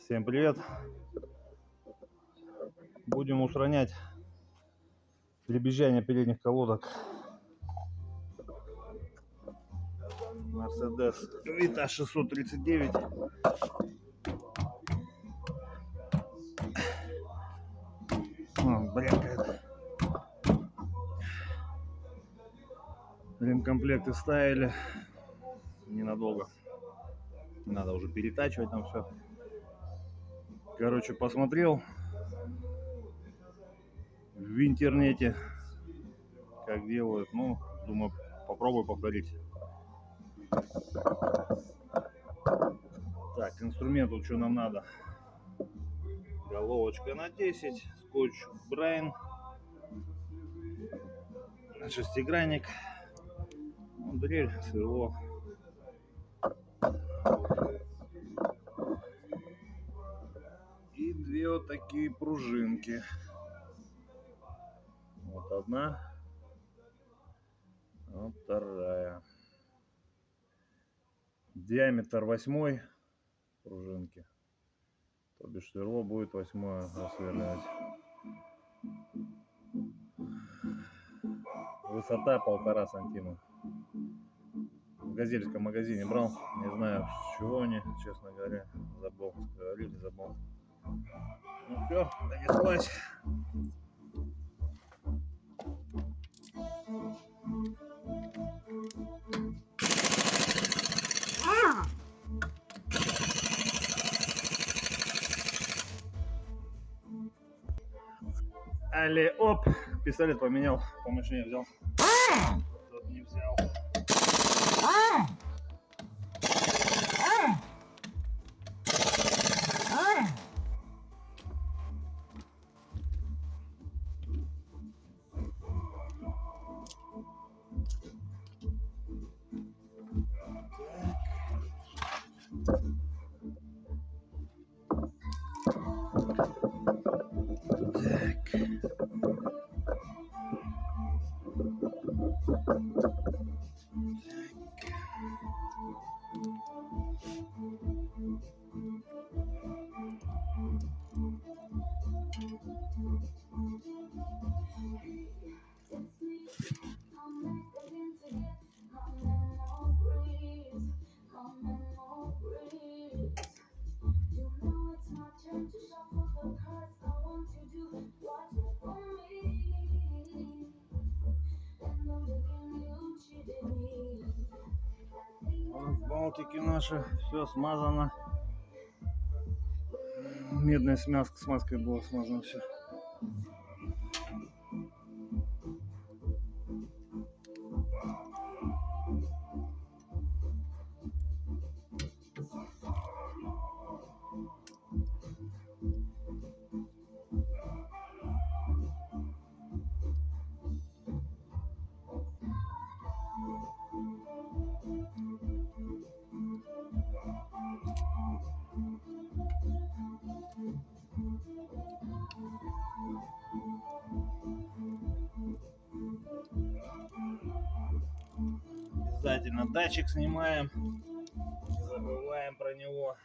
Всем привет! Будем устранять дребезжание передних колодок Mercedes Vito 639. Брякает. Ремкомплекты ставили ненадолго. Надо уже перетачивать там все. Короче, посмотрел в интернете, как делают. Ну, думаю, попробую повторить. Так, инструмент, вот что нам надо. Головочка на 10, скотч Брайн, шестигранник, дрель, сверло. И две вот такие пружинки. Вот одна, вот вторая. Диаметр 8 пружинки. То бишь сверло будет 8 рассверливать. Высота 1,5 сантиметра. В газельском магазине брал. Не знаю, с чего они, честно говоря. Забыл. Говорили, забыл. Ну все, донеслась. Али, оп, пистолет поменял, по машине взял. Тот не взял. Балтики наши, все смазано. Медная смазкой было смазано все. Обязательно датчик снимаем, не забываем про него.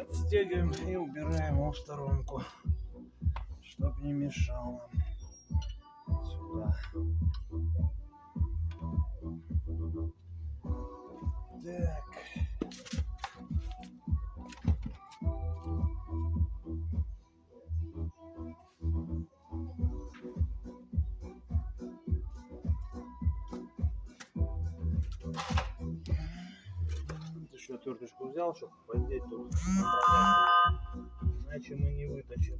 Отстегиваем и убираем его в сторонку, чтоб не мешал нам. Сюда. Так. Еще отверточку взял, чтобы поддеть тут, иначе мы не вытащим.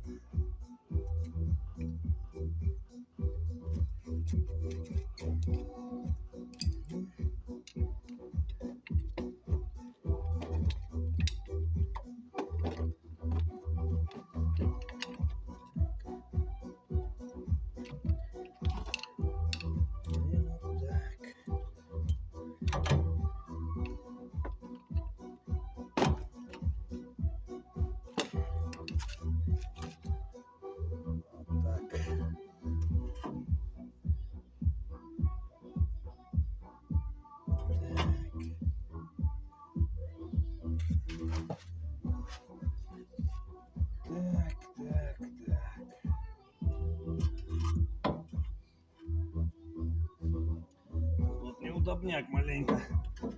столбняк маленько.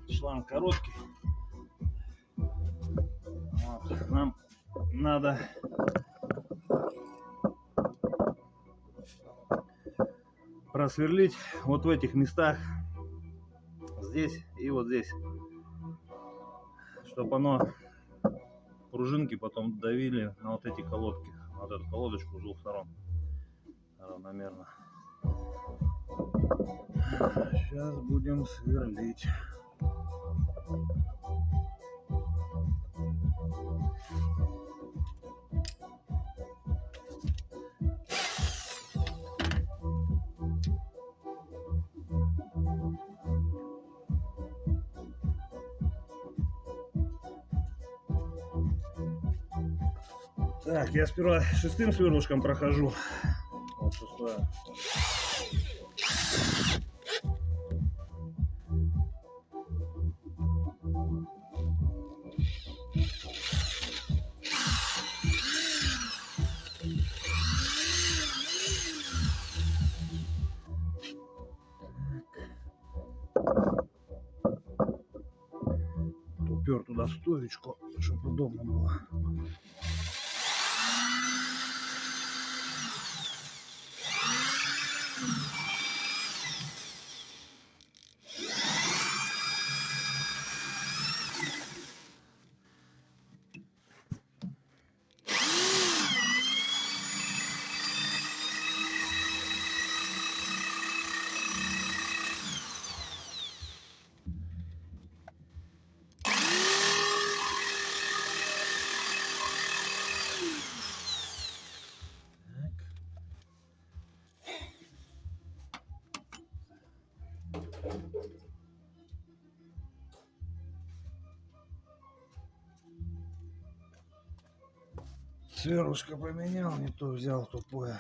Шланг короткий. Вот. Нам надо просверлить вот в этих местах, здесь и вот здесь, чтобы оно, пружинки потом давили на вот эти колодки, на вот эту колодочку с двух сторон равномерно. Сейчас будем сверлить. Так, я сперва шестым сверлышком прохожу. Вот шестое. Упер туда стоечку, чтобы удобно было. Сверлышко поменял, не то взял, тупое.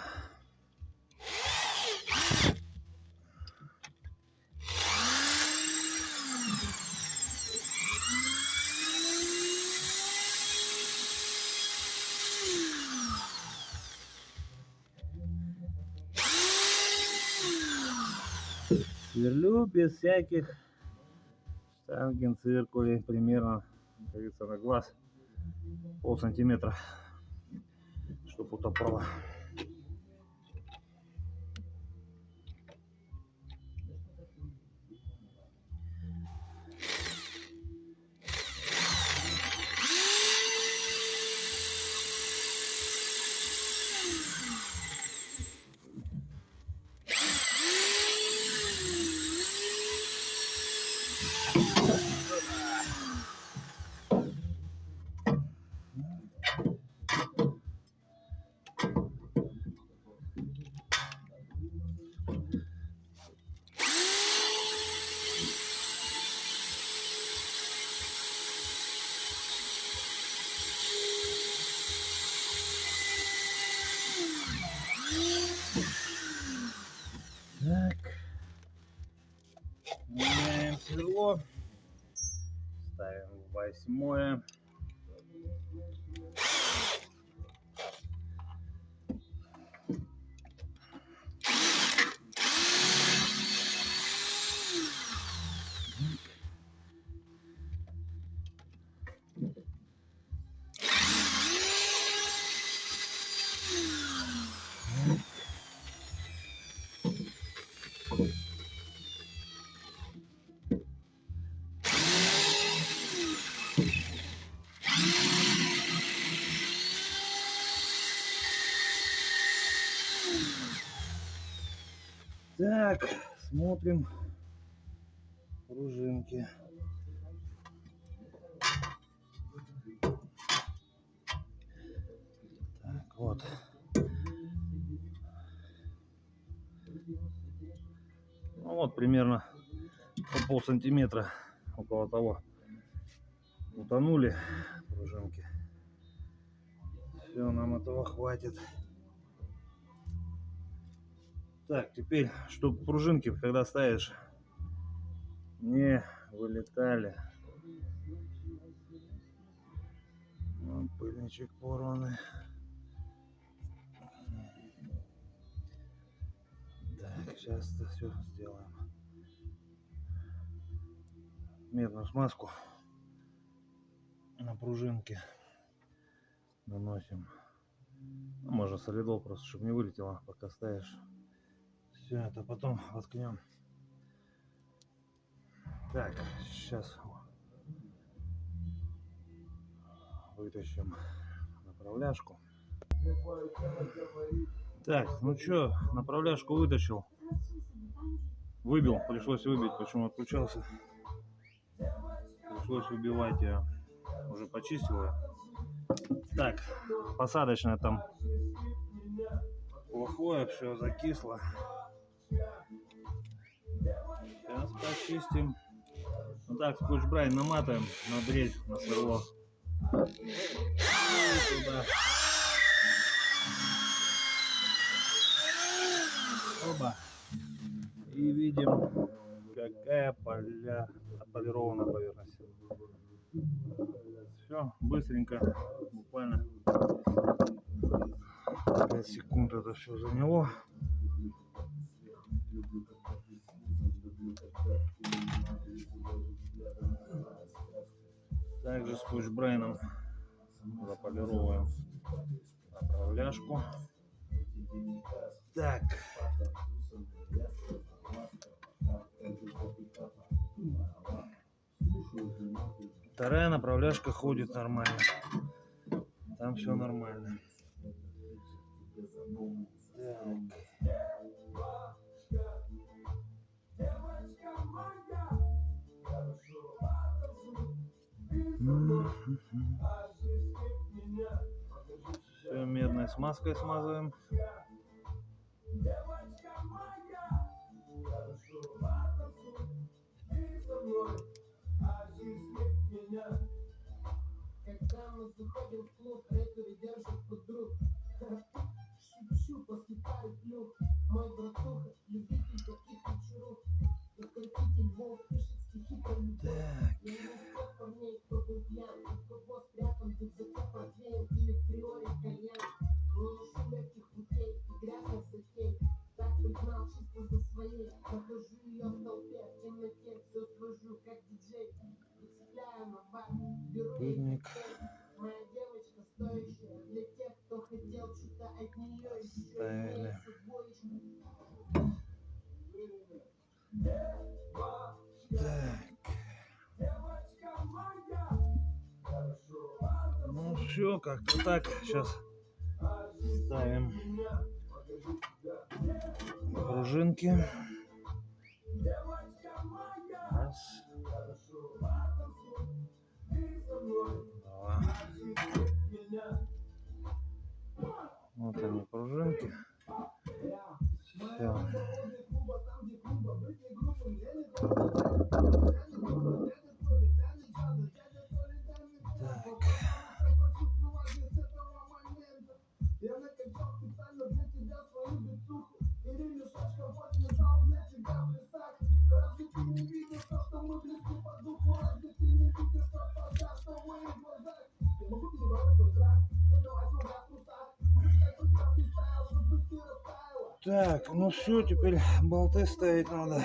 Сверлю без всяких штангенциркулей, примерно, как говорится, на глаз полсантиметра, чтобы утопало. Так, меняем сверло, ставим восьмое. Так, смотрим пружинки. Так, вот. Ну вот примерно по полсантиметра, около того, утонули пружинки. Все, нам этого хватит. Так, теперь, чтобы пружинки, когда ставишь, не вылетали. Вон пыльничек порванный. Так, сейчас это все сделаем. медную смазку на пружинке наносим. Ну, можно солидол просто, чтобы не вылетело, пока ставишь. Все это потом воткнем. Так, сейчас вытащим направляшку. Так, ну что, направляшку вытащил. Выбил, пришлось выбить, почему отключался. Пришлось выбивать ее. Уже почистил ее. Так, посадочное там плохое, все закисло. Сейчас почистим. Вот так, скотч-брайт наматываем на дрель, на сверло. И туда. Оба. И видим, какая отполированная поверхность. Все, быстренько, буквально 5 секунд это все заняло. Также скотч-брайном заполировываем направляшку. Так. Вторая направляшка ходит нормально. Там все нормально. Все медной смазкой смазываем. Когда мы заходим в клуб, рэперы держат под друг. Шучу, после пары плюх. Мой братуха, любитель таких вечеров. Укротитель Волк пишет стихи про любовь. Я не из тех парней, кто был пьян, у кого спрятан рюкзака портвейн или в приоре кальян. Не ношу легких путей и грязных затей. Так пригнал чисто за своей. Нахожу ее в толпе, в темноте, все свожу, как диджей. Прицепляю на бар, беру ее. Моя девочка стоящая для тех, кто хотел что-то от нее еще. Так. Ну все, как-то так. Сейчас ставим пружинки. Раз. Два. Вот они, пружинки. Все. Так, ну все, теперь болты ставить надо.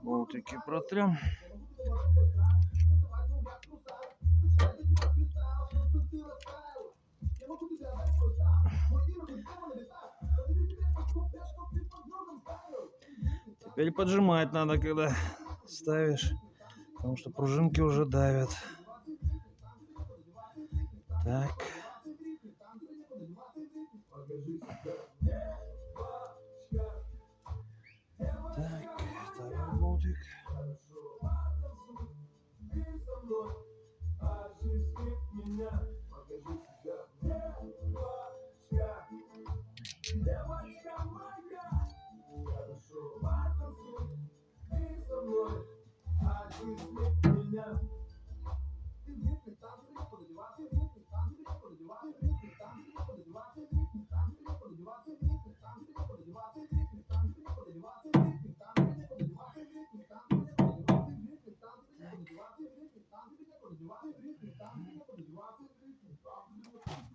Болтики протрем. Теперь поджимать надо, когда ставишь, потому что пружинки уже давят. Так. Так, второй болтик.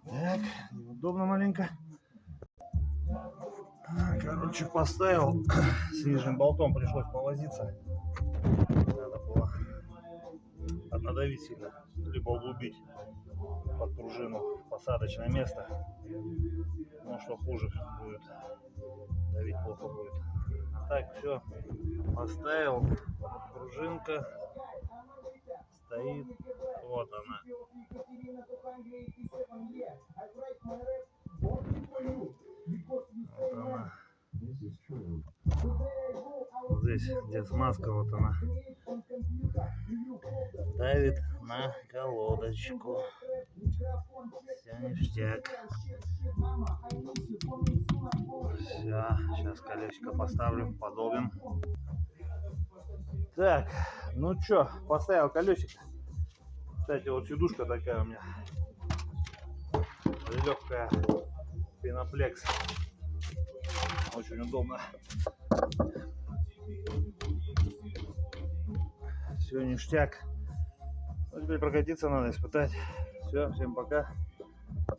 Так, неудобно маленько. Короче, поставил. С нижним болтом пришлось повозиться. Надо было надавить сильно, либо углубить под пружину посадочное место. Ну что хуже будет, давить плохо будет. Так, все, поставил, пружинка стоит, вот она. Вот она. Здесь, где смазка, вот она. Давит на колодочку. Все ништяк. Все, сейчас колесико поставлю, подолбим. Так, ну чё, поставил колесико. Кстати, вот сидушка такая у меня. Легкая, пеноплекс. Очень удобно. Все ништяк. Ну, теперь прокатиться надо, испытать. Все, всем пока.